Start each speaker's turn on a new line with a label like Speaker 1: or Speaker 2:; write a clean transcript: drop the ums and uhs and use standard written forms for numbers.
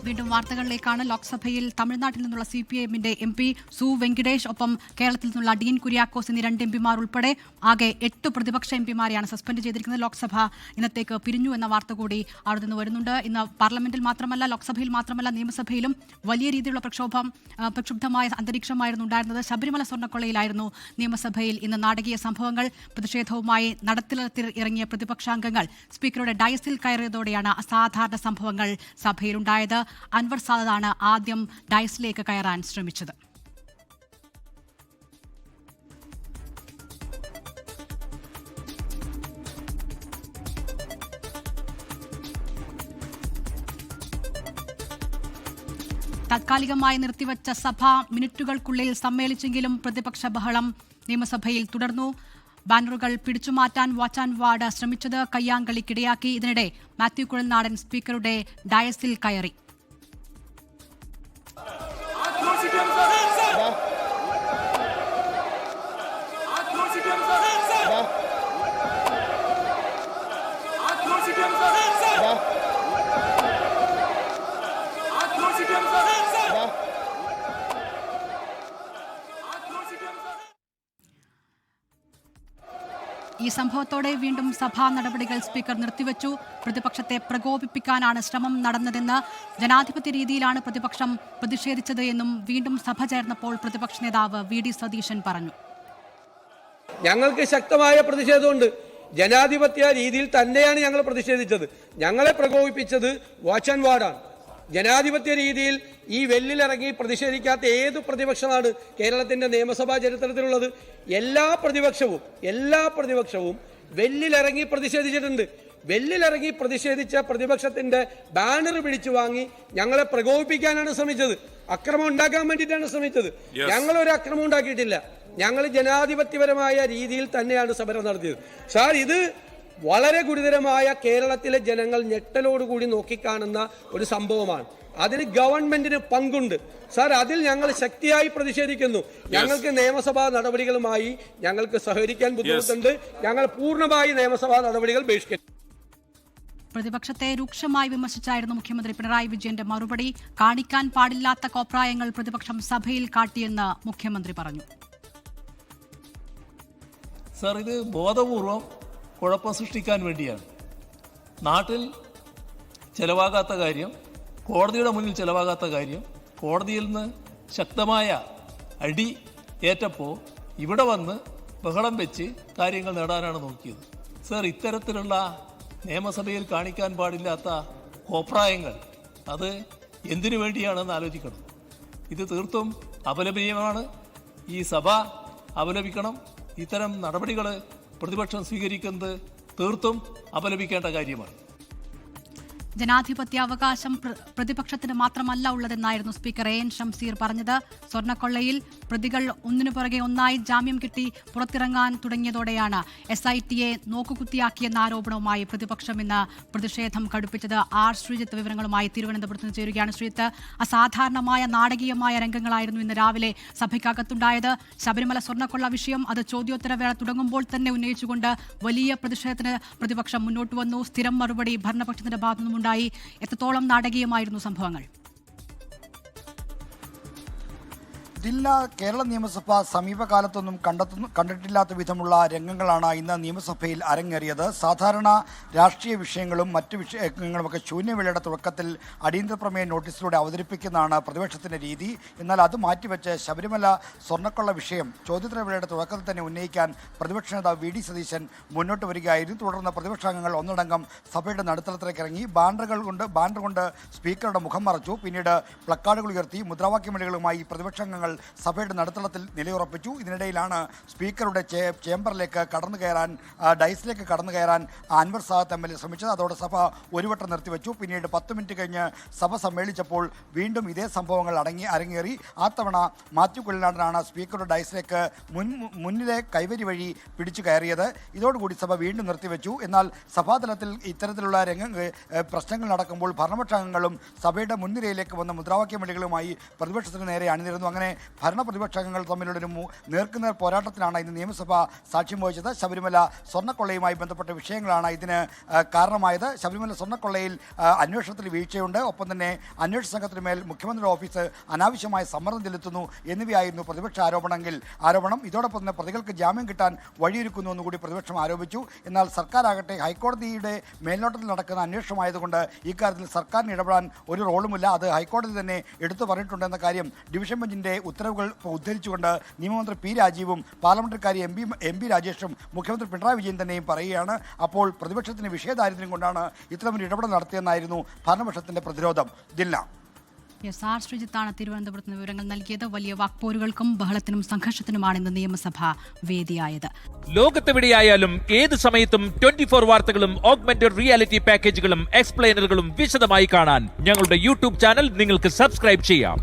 Speaker 1: വീണ്ടും വാർത്തകളിലേക്കാണ്. ലോക്സഭയിൽ തമിഴ്നാട്ടിൽ നിന്നുള്ള CPIഎമ്മിന്റെ MP സു വെങ്കിടേഷ്, ഒപ്പം കേരളത്തിൽ നിന്നുള്ള ഡീൻ കുര്യാക്കോസ് എന്നീ 2 MPമാർ ഉൾപ്പെടെ ആകെ 8 പ്രതിപക്ഷ MPമാരെയാണ് സസ്പെൻഡ് ചെയ്തിരിക്കുന്നത്. ലോക്സഭ ഇന്നത്തേക്ക് പിരിഞ്ഞു എന്ന വാർത്ത കൂടി അവിടെ നിന്ന് വരുന്നുണ്ട്. ഇന്ന് പാർലമെന്റിൽ മാത്രമല്ല, ലോക്സഭയിൽ മാത്രമല്ല, നിയമസഭയിലും വലിയ രീതിയിലുള്ള പ്രക്ഷുബ്ധമായ അന്തരീക്ഷമായിരുന്നു ഉണ്ടായിരുന്നത്. ശബരിമല സ്വർണ്ണക്കൊള്ളയിലായിരുന്നു നിയമസഭയിൽ ഇന്ന് നാടകീയ സംഭവങ്ങൾ. പ്രതിഷേധവുമായി നടത്തിലത്തിൽ ഇറങ്ങിയ പ്രതിപക്ഷാംഗങ്ങൾ സ്പീക്കറുടെ ഡയസിൽ കയറിയതോടെയാണ് അസാധാരണ സംഭവങ്ങൾ സഭയിലുണ്ടായത്. അൻവർ സാദാണ് ആദ്യം ഡയസിലേക്ക് കയറാൻ ശ്രമിച്ചത്. താൽക്കാലികമായി നിർത്തിവച്ച സഭ മിനിറ്റുകൾക്കുള്ളിൽ സമ്മേളിച്ചെങ്കിലും പ്രതിപക്ഷ ബഹളം നിയമസഭയിൽ തുടർന്നു. ബാനറുകൾ പിടിച്ചുമാറ്റാൻ വാച്ച് ആൻഡ് വാർഡ് ശ്രമിച്ചത് കയ്യാങ്കളിക്കിടയാക്കി. ഇതിനിടെ മാത്യു കുഴൽനാടൻ സ്പീക്കറുടെ ഡയസിൽ കയറി. ഈ സംഭവത്തോടെ വീണ്ടും സഭാ നടപടികൾ സ്പീക്കർ നിർത്തിവച്ചു. പ്രതിപക്ഷത്തെ പ്രകോപിപ്പിക്കാനാണ് ശ്രമം നടന്നതെന്ന്, ജനാധിപത്യ രീതിയിലാണ് പ്രതിപക്ഷം പ്രതിഷേധിച്ചത് എന്നും വീണ്ടും സഭ ചേർന്നപ്പോൾ പ്രതിപക്ഷ നേതാവ് VD സതീശൻ പറഞ്ഞു.
Speaker 2: ഞങ്ങൾക്ക് ശക്തമായ പ്രതിഷേധമുണ്ട്. ജനാധിപത്യ രീതിയിൽ തന്നെയാണ് ഞങ്ങൾ പ്രതിഷേധിച്ചത്. ഞങ്ങളെ പ്രകോപിപ്പിച്ചത് വാച്ച് ആൻഡ് വാർഡാണ്. ജനാധിപത്യ രീതിയിൽ ഈ വെല്ലിലിറങ്ങി പ്രതിഷേധിക്കാത്ത ഏത് പ്രതിപക്ഷമാണ് കേരളത്തിന്റെ നിയമസഭാ ചരിത്രത്തിലുള്ളത്? എല്ലാ പ്രതിപക്ഷവും വെല്ലിലിറങ്ങി പ്രതിഷേധിച്ചിട്ടുണ്ട്. വെല്ലിലിറങ്ങി പ്രതിഷേധിച്ച പ്രതിപക്ഷത്തിന്റെ ബാനർ പിടിച്ചു വാങ്ങി ഞങ്ങളെ പ്രകോപിപ്പിക്കാനാണ് ശ്രമിച്ചത്. അക്രമം ഉണ്ടാക്കാൻ വേണ്ടിയിട്ടാണ് ശ്രമിച്ചത്. ഞങ്ങളൊരു അക്രമം ഉണ്ടാക്കിയിട്ടില്ല. ഞങ്ങൾ ജനാധിപത്യപരമായ രീതിയിൽ തന്നെയാണ് സമരം നടത്തിയത്. സാർ, ഇത് വളരെ ഗുരുതരമായ കേരളത്തിലെ ജനങ്ങൾ ഞെട്ടലോടുകൂടി നോക്കിക്കാണുന്ന ഒരു സംഭവമാണ്. അതിന് ഗവൺമെന്റിന് പങ്കുണ്ട് സാർ. അതിൽ ഞങ്ങൾ ശക്തിയായി പ്രതിഷേധിക്കുന്നു. ഞങ്ങൾക്ക് നിയമസഭാ നടപടികളുമായി ഞങ്ങൾക്ക് സഹകരിക്കാൻ ബുദ്ധിമുട്ടുണ്ട്. ഞങ്ങൾ പൂർണ്ണമായി നിയമസഭാ നടപടികൾ ബഹിഷ്കരിക്കും.
Speaker 1: പ്രതിപക്ഷത്തെ രൂക്ഷമായി വിമർശിച്ചായിരുന്നു മുഖ്യമന്ത്രി പിണറായി വിജയന്റെ മറുപടി. കാണിക്കാൻ പാടില്ലാത്ത കോപ്രായങ്ങൾ പ്രതിപക്ഷം സഭയിൽ കാട്ടിയെന്ന് മുഖ്യമന്ത്രി പറഞ്ഞു.
Speaker 3: സാർ, ഇത് ബോധപൂർവം കുഴപ്പം സൃഷ്ടിക്കാൻ വേണ്ടിയാണ്. നാട്ടിൽ ചെലവാകാത്ത കാര്യം, കോടതിയുടെ മുന്നിൽ ചെലവാകാത്ത കാര്യം, കോടതിയിൽ നിന്ന് ശക്തമായ അടി ഏറ്റപ്പോൾ ഇവിടെ വന്ന് ബഹളം വെച്ച് കാര്യങ്ങൾ നേടാനാണ് നോക്കിയത്. സർ, ഇത്തരത്തിലുള്ള നിയമസഭയിൽ കാണിക്കാൻ പാടില്ലാത്ത കോപ്രായങ്ങൾ അത് എന്തിനു വേണ്ടിയാണെന്ന് ആലോചിക്കണം. ഇത് തീർത്തും അപലപനീയമാണ്. ഈ സഭ അപലപിക്കണം. ഇത്തരം നടപടികൾ പ്രതിപക്ഷം സ്വീകരിക്കുന്നത് തീർത്തും അപലപിക്കേണ്ട കാര്യമാണ്.
Speaker 1: ജനാധിപത്യ അവകാശം പ്രതിപക്ഷത്തിന് മാത്രമല്ല ഉള്ളതെന്നായിരുന്നു സ്പീക്കർ AN ഷംസീർ പറഞ്ഞത്. സ്വർണ്ണക്കൊള്ളയിൽ പ്രതികൾ ഒന്നിനു പുറകെ ഒന്നായി ജാമ്യം കിട്ടി പുറത്തിറങ്ങാൻ തുടങ്ങിയതോടെയാണ് SITയെ നോക്കുകുത്തിയാക്കിയെന്ന ആരോപണവുമായി പ്രതിപക്ഷം ഇന്ന് പ്രതിഷേധം കടുപ്പിച്ചത്. ശ്രീജിത്ത് വിവരങ്ങളുമായി തിരുവനന്തപുരത്ത് നിന്ന് ചേരുകയാണ്. ശ്രീജിത്ത്, അസാധാരണമായ നാടകീയമായ രംഗങ്ങളായിരുന്നു ഇന്ന് രാവിലെ സഭയ്ക്കകത്തുണ്ടായത്. ശബരിമല സ്വർണ്ണക്കൊള്ള വിഷയം അത് ചോദ്യോത്തരവേള തുടങ്ങുമ്പോൾ തന്നെ ഉന്നയിച്ചുകൊണ്ട് വലിയ പ്രതിഷേധത്തിന് പ്രതിപക്ഷം മുന്നോട്ട് വന്നു. സ്ഥിരം മറുപടി ഭരണപക്ഷത്തിന്റെ ഭാഗത്തുനിന്നും ഉണ്ടായി. എത്രത്തോളം നാടകീയമായിരുന്നു സംഭവങ്ങൾ?
Speaker 4: കേരള നിയമസഭ സമീപകാലത്തൊന്നും കണ്ടിട്ടില്ലാത്ത വിധമുള്ള രംഗങ്ങളാണ് ഇന്ന് നിയമസഭയിൽ അരങ്ങേറിയത്. സാധാരണ രാഷ്ട്രീയ വിഷയങ്ങളും മറ്റു വിഷയങ്ങളുമൊക്കെ ശൂന്യവേളയുടെ തുടക്കത്തിൽ അടിയന്തര പ്രമേയ നോട്ടീസിലൂടെ അവതരിപ്പിക്കുന്നതാണ് പ്രതിപക്ഷത്തിൻ്റെ രീതി. എന്നാൽ അത് മാറ്റിവെച്ച് ശബരിമല സ്വർണ്ണക്കൊള്ള വിഷയം ചോദ്യോത്തരവേളയുടെ തുടക്കത്തിൽ തന്നെ ഉന്നയിക്കാൻ പ്രതിപക്ഷ നേതാവ് VD സതീശൻ മുന്നോട്ട് വരികയായിരുന്നു. തുടർന്ന് പ്രതിപക്ഷാംഗങ്ങൾ ഒന്നടങ്കം സഭയുടെ നടുത്തളത്തിലേക്ക് ഇറങ്ങി ബാനർ കൊണ്ട് സ്പീക്കറുടെ മുഖം മറച്ചു. പിന്നീട് പ്ലക്കാർഡുകൾ ഉയർത്തി മുദ്രാവാക്യമണികളുമായി പ്രതിപക്ഷാംഗങ്ങൾ സഭയുടെ നടുത്തളത്തിൽ നിലയുറപ്പിച്ചു. ഇതിനിടയിലാണ് സ്പീക്കറുടെ ചേംബറിലേക്ക് ഡയസിലേക്ക് കടന്നു കയറാൻ അൻവർ സാദത്ത് MLA ശ്രമിച്ചത്. അതോടെ സഭ ഒരു വട്ടം നിർത്തിവെച്ചു. പിന്നീട് 10 മിനിറ്റ് കഴിഞ്ഞ് സഭ സമ്മേളിച്ചപ്പോൾ വീണ്ടും ഇതേ സംഭവങ്ങൾ അരങ്ങേറി. ആ തവണ മാത്യു കുഴൽനാടനാണ് സ്പീക്കറുടെ ഡയസിലേക്ക് മുന്നിലെ കൈവരി വഴി പിടിച്ചു കയറിയത്. ഇതോടുകൂടി സഭ വീണ്ടും നിർത്തിവെച്ചു. എന്നാൽ സഭാതലത്തിൽ ഇത്തരത്തിലുള്ള പ്രശ്നങ്ങൾ നടക്കുമ്പോൾ ഭരണപക്ഷാംഗങ്ങളും സഭയുടെ മുൻനിരയിലേക്ക് വന്ന മുദ്രാവാക്യമണികളുമായി പ്രതിപക്ഷത്തിന് നേരെ അണിനിരുന്നു. അങ്ങനെ ഭരണപ്രതിപക്ഷങ്ങൾ തമ്മിലുള്ളൊരു നേർക്കുനേർ പോരാട്ടത്തിനാണ് ഇന്ന് നിയമസഭ സാക്ഷ്യം വഹിച്ചത്. ശബരിമല സ്വർണ്ണക്കൊള്ളയുമായി ബന്ധപ്പെട്ട വിഷയങ്ങളാണ് ഇതിന് കാരണമായത്. ശബരിമല സ്വർണ്ണക്കൊള്ളയിൽ അന്വേഷണത്തിൽ വീഴ്ചയുണ്ട്, ഒപ്പം തന്നെ അന്വേഷണ സംഘത്തിന് മേൽ മുഖ്യമന്ത്രിയുടെ ഓഫീസ് അനാവശ്യമായ സമ്മർദ്ദം ചെലുത്തുന്നു എന്നിവയായിരുന്നു പ്രതിപക്ഷ ആരോപണം. ഇതോടൊപ്പം തന്നെ പ്രതികൾക്ക് ജാമ്യം കിട്ടാൻ വഴിയൊരുക്കുന്നു എന്നുകൂടി പ്രതിപക്ഷം ആരോപിച്ചു. എന്നാൽ സർക്കാരാകട്ടെ ഹൈക്കോടതിയുടെ മേൽനോട്ടത്തിൽ നടക്കുന്ന അന്വേഷണമായതുകൊണ്ട് ഇക്കാര്യത്തിൽ സർക്കാരിന് ഇടപെടാൻ ഒരു റോളുമില്ല, അത് ഹൈക്കോടതി തന്നെ എടുത്തു പറഞ്ഞിട്ടുണ്ടെന്ന കാര്യം ഡിവിഷൻ ബെഞ്ചിന്റെ ഉത്തരവുകൾ ഉദ്ധരിച്ചുകൊണ്ട് നിയമമന്ത്രി പി രാജീവും പാർലമെന്ററി കാര്യ എം പി രാജേഷും മുഖ്യമന്ത്രി പിണറായി വിജയൻ തന്നെയും പറയുകയാണ്. അപ്പോൾ പ്രതിപക്ഷത്തിന് വിഷയദാരിദ്ര്യം കൊണ്ടാണ് ഇത്തരമൊരു ഇടപെടൽ നടത്തിയെന്നായിരുന്നു ഭരണപക്ഷത്തിന്റെ പ്രതിരോധം. ദില്ല
Speaker 1: ആർ ശ്രീജിത്താണ് തിരുവനന്തപുരത്ത് നിന്ന് വിവരങ്ങൾ നൽകിയത്. വലിയ വാക്പോരുകൾക്കും ബഹളത്തിനും സംഘർഷത്തിനുമാണ് ഇന്ന് നിയമസഭ വേദിയായത്.
Speaker 5: ലോകത്തെവിടെയായാലും ഏത് സമയത്തും 24 വാർത്തകളും ഓഗ്മെന്റഡ് റിയാലിറ്റി പാക്കേജുകളും എക്സ്പ്ലെയിനറുകളും വിശദമായി കാണാൻ ഞങ്ങളുടെ യൂട്യൂബ് ചാനൽ നിങ്ങൾക്ക് സബ്സ്ക്രൈബ് ചെയ്യാം.